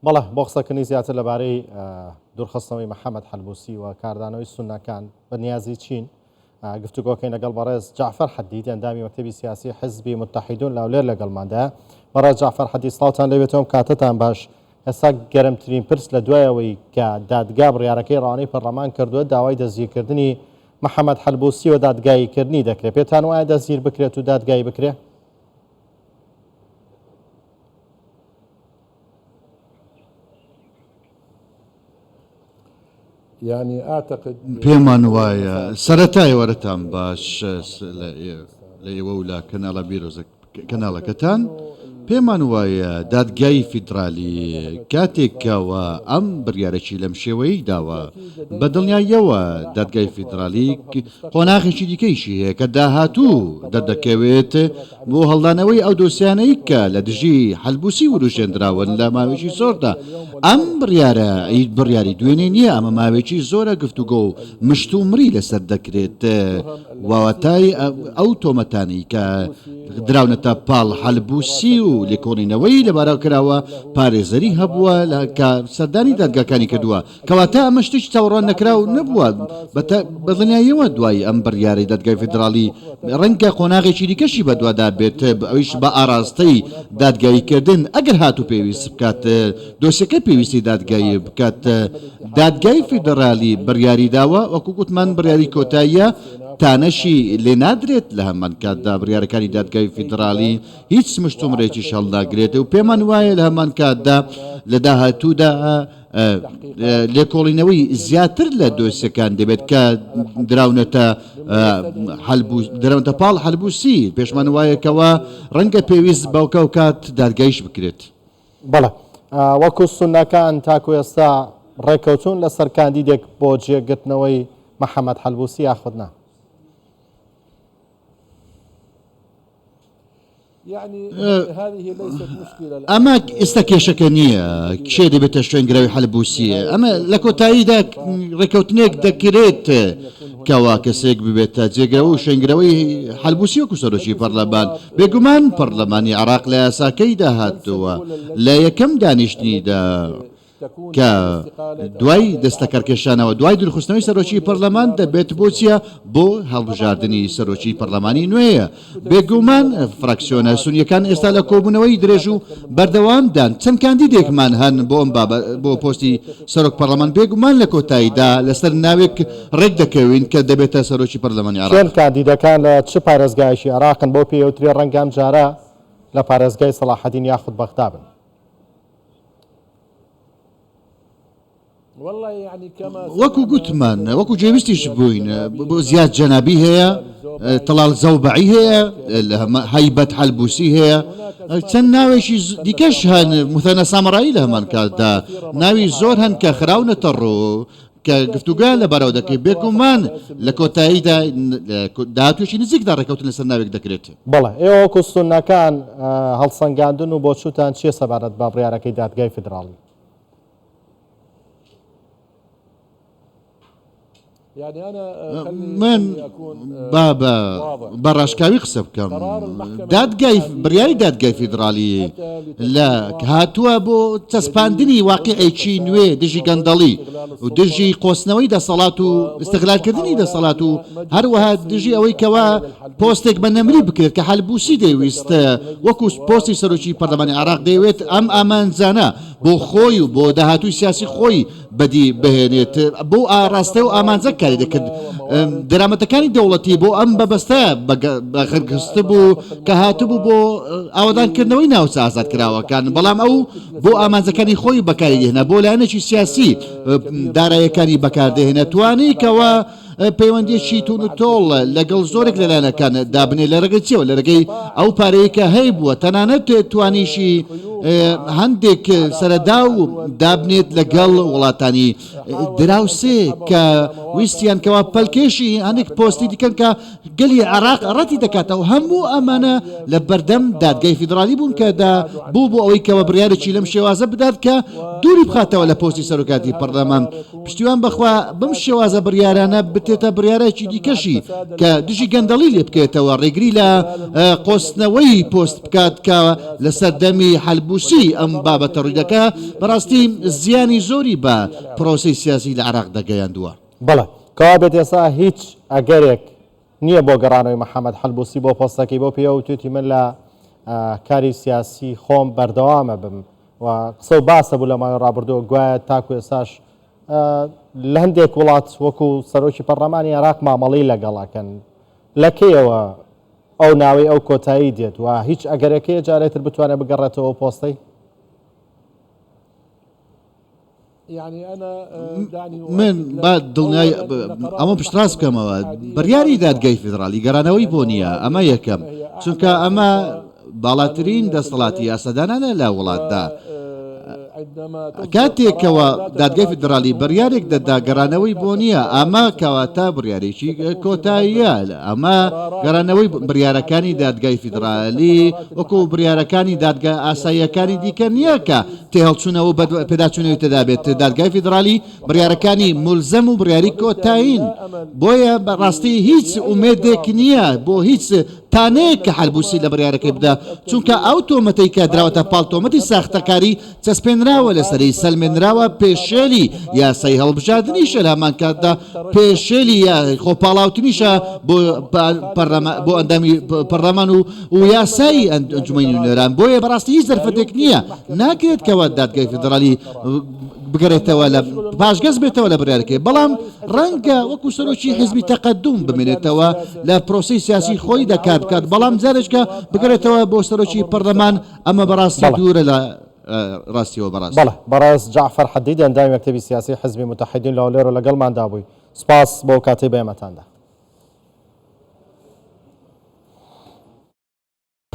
بەڵێ بۆ قسەکردنی زیاتر لەبارەی دوورخستنەوەی محەممەد حەلبوسی و کاردانەوەی سوناکان بە نیازی چین گفتوگۆکەی لەگەڵ بەڕێز جعفەر حەدید ئەندامی مەکتەبی سیاسی حزبی متحیدون لاولێر لەگەڵماندا. بەڕێز جعفەر حەدید سڵاوتان لەوێتەوەم کاتتان باش. ئێستا گەرمترین پرس لە دوایەوەی کە دادگا بڕیارەکەی ڕوانەی پەرلەمان کردووە داوای دەستگیرکردنی محەممەد حەلبوسی و دادگاییکردنی دەکرێت. پێتان وایە دەستگیر بکرێت و دادگایی بکرێت؟ پێمان وایە سەرەتای وەرەتان باش لە ئێوە و لە کەناڵە بیرۆزە کەناڵەکەتان پێمان وایە دادگای فیدرالی کاتێکەوە ئەم بڕیارەکی لەم شێوەیە داوە بە دڵنیاییەوە دادگای فیدرالی قۆناغێکی دیکەیشی هەیە کە داهاتوو دەردەکەوێت بۆ هەڵدانەوەی ئەو دۆسیانەی کە لە دژی حەلبوسی وروژێنراون لە ماوەیەکی زۆردا. ئەم بڕیارە بڕیاری دوێنێ نییە، ئەمە ماوەیەکی زۆرە گفتوگۆ و مشت و مری لەسەر دەکرێت واوەتای ئەو تۆمەتانی کە دراونەتە پاڵ حەلبوسی و لێکۆڵینەوەی لەبارەوە کراوە پارێزەری هەبووە کە سەردانی دادگاکانی کردووە کەواتە ئەمە شتێکی چاوەڕوان نەکراو نەبووە بەدڵنیاییەوە دوای ئەم بڕیاری دادگای فیدرالی ڕەنگە قۆناغێکی دیکەشی بەدووادا بێت ئەویش بە ئاراستەی دادگاییکردن ئەگەر هاتوو پێویست بکات دۆسیەکە پێویستی دادگایی بکات. دادگای فیدرالی بڕیاری داوە وەکو گوتمان بڕیاری کۆتاییە تانەشی لێ نادرێت لە هەمان کاتدا بڕیارەکانی دادگای فیدرالی هیچ مشتومڕێکی شەڵداگرێت و پێمان وایە لە هەمان کاتدا لە داهاتوودا لێکۆڵینەوەی زیاتر لە دۆسیەکان دەبێت کە دراونەتە پاڵ حەلبوسی پێشمان وایەکەوە ڕەنگە پێویست بەوکە و کات دادگایش بکرێت. بەڵێ وەکو سونەکان تاکو ئێستا ڕێکەوتون لەسەر کاندیدێک بۆ جێگرتنەوەی محەممەد حەلبوسی یاخودنا؟ ئەمە ئێستا کێشەکە نییە کێ دەبێتە شوێنگرەوەی حەلبوسیە. ئەمە لە کۆتاییدا ڕێکەوتنێک دەکرێت کەوا کەسێک ببێتە جێگرەوە و شوێنگرەوەی حەلبوسی وەکو سەرۆکی پەرلەمان. بێگومان پەرلەمانی عێراق لە یاساکەی داهاتووە لە یەکەم دانیشتنیدا کە دوای دەستەکارکێشانەوە دوای درخستنەوەی سەرۆکی پەرلەمان دەبێت بۆ چیە بۆ هەڵبژاردننی سەرۆکی پەرلەمانی نوێیە. بێگومان فراکسیۆنە سونیەکان ئێستا لە کۆبوونەوەی درێژ و بەردەوامدان چەند کاندیدێکمان هەن بۆ پۆستی سەرۆک پەرلەمان بێگومان لە کۆتاییدا لەسەر ناوێک ڕێک دەکەوین کە دەبێتە سەرۆکی پەرلەمانی عێراق. چەند کاندیدەکان لە چ پارێزگایشی عێراقن بۆ پێوتری ڕەنگەم جارە لە پارێزگای سەلاحەدین یاخود بەغدادن؟ وەکو گوتمان وەکو جێویستیش بووین بۆ زیاد جەنابی هەیە، تەڵال زەوبەعی هەیە، هەیبەت حەلبوسی هەیە، چەند ناوێکی دیکەش هەن موثەنە سامرایی لە هەمان کاتدا ناوی زۆر هەن کە خراونەتە ڕوو کە گفتوگە لە بەراو دەکەی. بێگومان لە کۆتاییدا داهاتوێکی نزیکدا ڕێکەوتن لەسەر ناوێک دەکرێت. بەڵێ ئێوە وەکو سونەکان هەڵسەنگاندن و بۆ چوتان چیە سەبارەت بە بڕیارەکەی دادگای فیدرالی؟ من بە ڕاشکاوی قسە بکەم. بڕیاری دادگای فیدرالی لە هاتووە بۆ چەسپاندنی واقعێکی نوێ دژی گەندەڵی و دژی قۆسنەوەی دەسەڵات و استقلالکردنی دەسەڵات و هەروەها دژی ئەوەی کەوا پۆستێک بە نەمری بکرێت کە حەلبوسی دەیویستە وەکو پۆستی سەرۆکی پەرلەمانی عێراق دەیەوێت ئەم ئامانجانە بۆ خۆی و بۆ داهاتووی سیاسی خۆی بەدی بهێنێت بۆ ئاراستە و ئامانجە کاری دەکرد. دەرامەتەکانی دەوڵەتی بۆ ئەم بەبەستە بەخرگستە بوو کە هاتبوو بۆ ئاوادانکردنەوەی ناوچە ئازادکراوەکان، بەڵام ئەو بۆ ئامانجەکانی خۆی بەکاری دێنە بۆ لایەنێکی سیاسی داراییەکانی بەکاردێنە توانێکەوە پەیوەندیێکی تون و تۆڵ لەگەڵ زۆرێک لەلایەنەکان دابنێ لە ڕێگەی چیەوە لە ڕێگەی ئەو پارەیەکە هەیە بووە تەنانەت توانیشی هەندێک سەرەدا و دابنێت لەگەڵ وڵاتانی دراوسێ کە ویستیان کەوا پەلکێشی هەندێک پۆستی دیکەن کە گەلی عێراق ڕەتی دەکاتەوە. هەموو ئەمانە لە بەردەم دادگای فیدرالی بوون کە بوو بۆ ئەوەی کەوە بڕیارێکی لەم شێوازە بدات کە دووری بخاتەوە لە پۆستی سەرۆکاتی پەرلەمان. پشتیوان بەخوا بەم شێوازە بڕیارانە بێتێتە بڕیارێکی دیکەشی کە دژی گەندەڵی لێ بکەێتەوە ڕێگری لە قۆستنەوەی پۆست بکات کە لە سەردەمی حەلبووسی ئەم بابەتە ڕوویدەکە بەڕاستی زیانی زۆری بە پرۆسی سیاسی لە عێراق دەگەیاندووە. بەڵێ کەوا بێت ئێستا هیچ ئەگەرێک نییە بۆ گەڕانەوەی محەممەد حەلبووسی بۆ پۆستەکەی بۆ پێوە توێتی من لە کاری سیاسی خۆم بەردەوامە بم و قسە و باسە بوو لە ماوەی ڕابردووە گوایە تاکو ئێساش لە هەندێک وڵات وەکو سەرۆکی پەرلەمانی عێراق مامەڵەی لەگەڵاکەن لە کێیەوە ئەو ناوەی ئەو کۆتایی دێت و هیچ ئەگەرەکەی جارێتتر بتوانێت بگەڕێتەوە پۆستەی من با دڵنیای ئەمە پشتڕاست بکەمەوە بڕیاری دادگای فیدرالی گەڕانەوەی بۆ نییە ئەمە یەکەم چونکە ئەمە باڵاترین دەسەڵاتی یاسەدانانە لە وڵاتدا کاتێکەوە دادگای فیدرالی بڕیارێک دەدا گەڕانەوەی بۆ نییە ئەمە کەواتە بڕیارێکی کۆتاییە ئەمە گەڕانەوەی بڕیارەکانی دادگای فیدرالی وەکو بڕیارەکانی دادگا ئاساییەکانی دیکە نییە کە تێهەڵچوونەوە پێداچوونەوەی تێدابێت دادگای فیدرالی بڕیارەکانی مولزەم و بڕیاری کۆتایین بۆیە بەڕاستی هیچ ئومێدێک نییە بۆ هیچ تانەیەک کە حەلبووسی لە بڕیارەکەی بدە چونکە ئەو تۆمەتەی کە دراوەتە پاڵ تۆمەتی ساختەکاری چەسپێنراوە لەسەری سەلمێنراوە پێشێلی یاسای هەڵبژاردنیشە لە هەمان کاتدا پێشێلی یا خۆپاڵاوتنیشە بۆ ئەندامی پەرلەمان و یاسایی ئەنجومەنی نوێران بۆیە بەڕاستی هیچ دەرفەتێک نییە ناکرێت کەوە دادگای فیدرالی بگەڕێتەوە لە پاشگەز بێتەوە لە بڕیارەکەی بەڵام ڕەنگە وەکو سەرۆکی حیزبی تەقەدوم بمێنێتەوە لە پرۆسی سیاسی خۆی دەکات بکات بەڵام جارێککە بگەڕێتەوە بۆ سەرۆکی پەرلەمان ئەمە بەڕاستی دوورە لە ڕاستیەوە بەڕاست. بەڕاست جعفەر حەدیدی ئەندامی مەکتەبی سیاسی حیزبی متحیدین لەولێرە لەگەڵماندا بووی سپاس بۆ کاتەی بەێمەتاندا.